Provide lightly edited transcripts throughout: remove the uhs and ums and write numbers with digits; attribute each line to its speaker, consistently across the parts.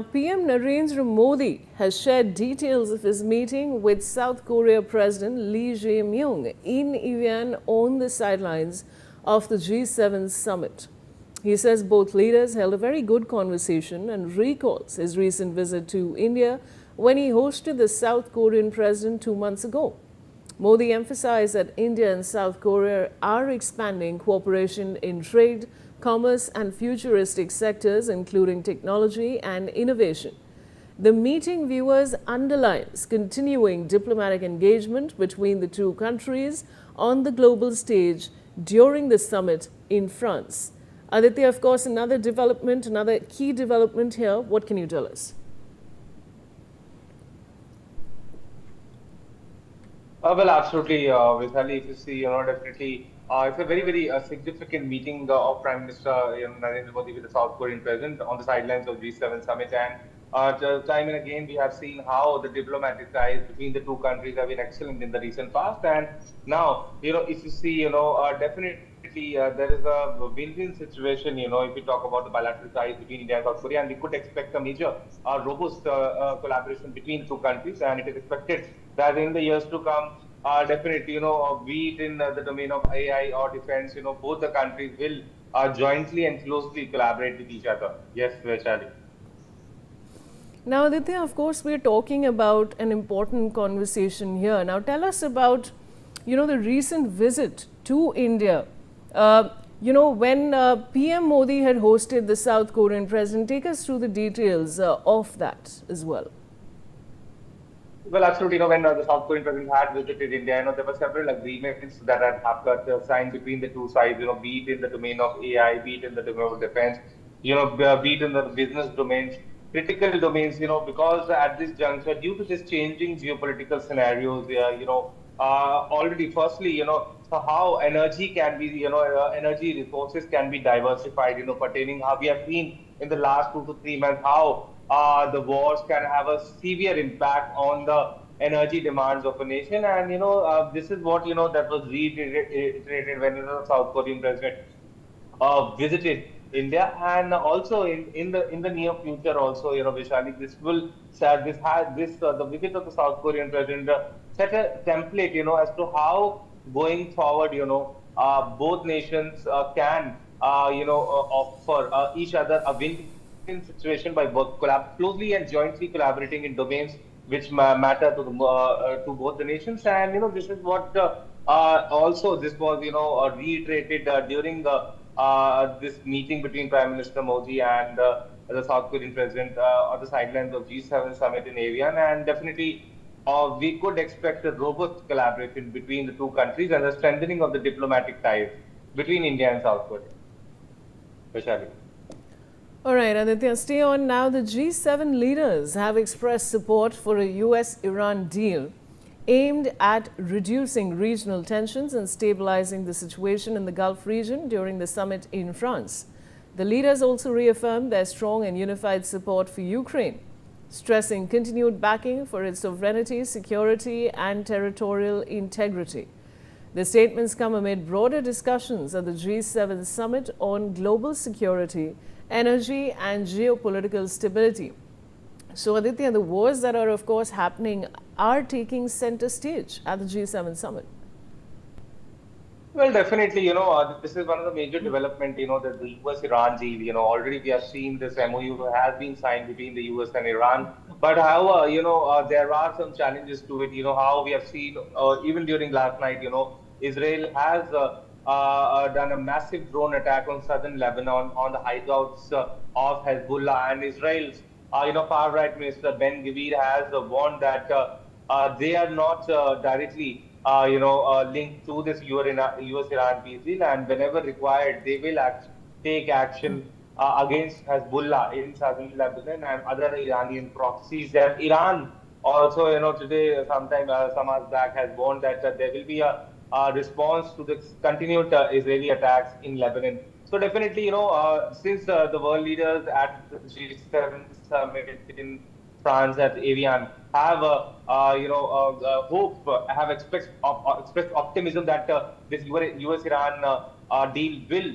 Speaker 1: PM Narendra Modi has shared details of his meeting with South Korea President Lee Jae-Myung in Evian on the sidelines of the G7 summit. He says both leaders held a very good conversation and recalls his recent visit to India when he hosted the South Korean president 2 months ago. Modi emphasized that India and South Korea are expanding cooperation in trade, commerce and futuristic sectors, including technology and innovation. The meeting, viewers, underlines continuing diplomatic engagement between the two countries on the global stage during the summit in France. Aditya, of course, another key development here. What can you tell us?
Speaker 2: Well, absolutely, Vishali. If you see, definitely, it's a very significant meeting of Prime Minister Narendra Modi with the South Korean president on the sidelines of G7 summit. And time and again, we have seen how the diplomatic ties between the two countries have been excellent in the recent past. And now, if you see, definitely there is a win-win situation. If we talk about the bilateral ties between India and South Korea, and we could expect a major, robust collaboration between the two countries, and it is expected that in the years to come, definitely, be it in the domain of AI or defense, both the countries will jointly and closely collaborate with each other. Yes, Vaishali.
Speaker 1: Now, Aditya, of course, we're talking about an important conversation here. Now, tell us about, the recent visit to India. When PM Modi had hosted the South Korean president, take us through the details of that as well.
Speaker 2: Well, absolutely. When the South Korean president had visited India, there were several agreements that had happened, signed between the two sides, be it in the domain of AI, be it in the domain of defense, be it in the business domains, critical domains, because at this juncture, due to this changing geopolitical scenarios, already, firstly, so how energy can be, energy resources can be diversified, pertaining how we have seen in the last 2 to 3 months, how the wars can have a severe impact on the energy demands of a nation. And, this is what, that was reiterated when, South Korean president visited India. And also in the near future also, Vishali, this will set this has this the visit of the South Korean president set a template, as to how going forward, both nations can offer each other a win-win situation by closely and jointly collaborating in domains which matter to both the nations. And this is what also this was reiterated during this meeting between Prime Minister Modi and the South Korean president on the sidelines of G7 summit in Evian. And definitely, we could expect a robust collaboration between the two countries and the strengthening of the diplomatic ties between India and South Korea. Vaishali.
Speaker 1: All right, Aditya, stay on now. The G7 leaders have expressed support for a US-Iran deal aimed at reducing regional tensions and stabilizing the situation in the Gulf region during the summit in France. The leaders also reaffirmed their strong and unified support for Ukraine, stressing continued backing for its sovereignty, security and territorial integrity. The statements come amid broader discussions at the G7 summit on global security, energy and geopolitical stability. So, Aditya, the wars that are, of course, happening are taking center stage at the G7 summit.
Speaker 2: Well, definitely, this is one of the major development, that the US-Iran deal, already we have seen this MOU has been signed between the US and Iran. But however, there are some challenges to it, how we have seen, even during last night, Israel has done a massive drone attack on southern Lebanon on the hideouts of Hezbollah. And Israel's, far-right Minister Ben Gvir has warned that they are not directly linked to this US-Iran peace deal, and whenever required, they will take action against Hezbollah in southern Lebanon and other Iranian proxies. And Iran also, today, some hours back, has warned that there will be a response to the continued Israeli attacks in Lebanon. So definitely, since the world leaders at the G7 summit in France at Evian have, hope, have expressed optimism that this US-Iran deal will,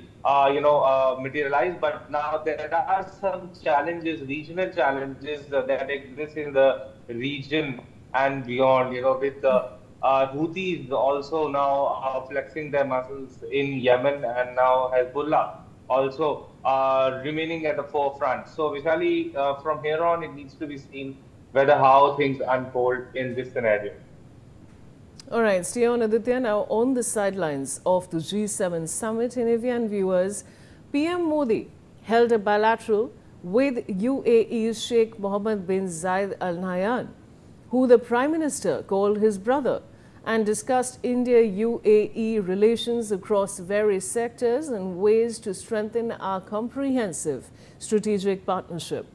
Speaker 2: materialize. But now there are some challenges, regional challenges that exist in the region and beyond. With the Houthis also now flexing their muscles in Yemen, and now Hezbollah also remaining at the forefront. So, Vishali, from here on, it needs to be seen whether how things unfold in this scenario.
Speaker 1: All right, stay on, Aditya. Now, on the sidelines of the G7 summit in Evian, viewers, PM Modi held a bilateral with UAE's Sheikh Mohammed bin Zayed Al Nahyan, who the Prime Minister called his brother, and discussed India-UAE relations across various sectors and ways to strengthen our comprehensive strategic partnership.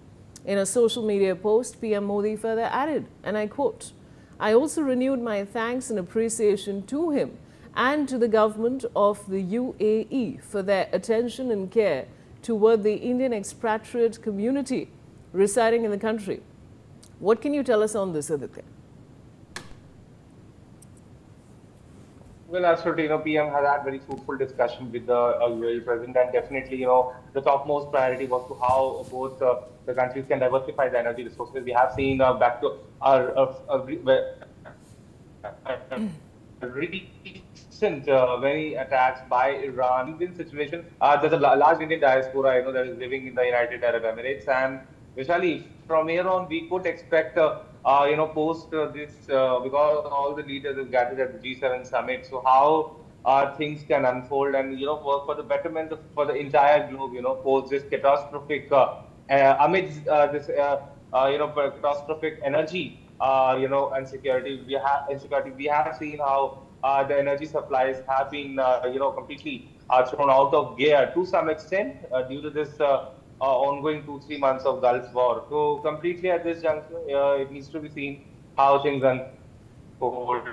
Speaker 1: In a social media post, PM Modi further added, and I quote, "I also renewed my thanks and appreciation to him and to the government of the UAE for their attention and care toward the Indian expatriate community residing in the country." What can you tell us on this, Aditya?
Speaker 2: Well, absolutely. PM has had very fruitful discussion with the UAE president, and definitely, the topmost priority was to how both the countries can diversify the energy resources. We have seen back to our recent many attacks by Iran. Indian situation, there's a large Indian diaspora, that is living in the United Arab Emirates, and Vishali, from here on, we could expect, post this, because all the leaders have gathered at the G7 summit. So how things can unfold and, work for the betterment for the entire globe, post this catastrophic, amidst this, catastrophic energy, and security. We have seen how the energy supplies have been, completely thrown out of gear to some extent due to this ongoing 2-3 months of Gulf War. So completely at this juncture, it needs to be seen how things unfold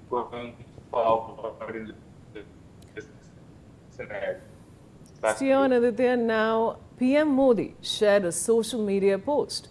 Speaker 2: going forward in this scenario.
Speaker 1: Stay on, Aditya. Now, PM Modi shared a social media post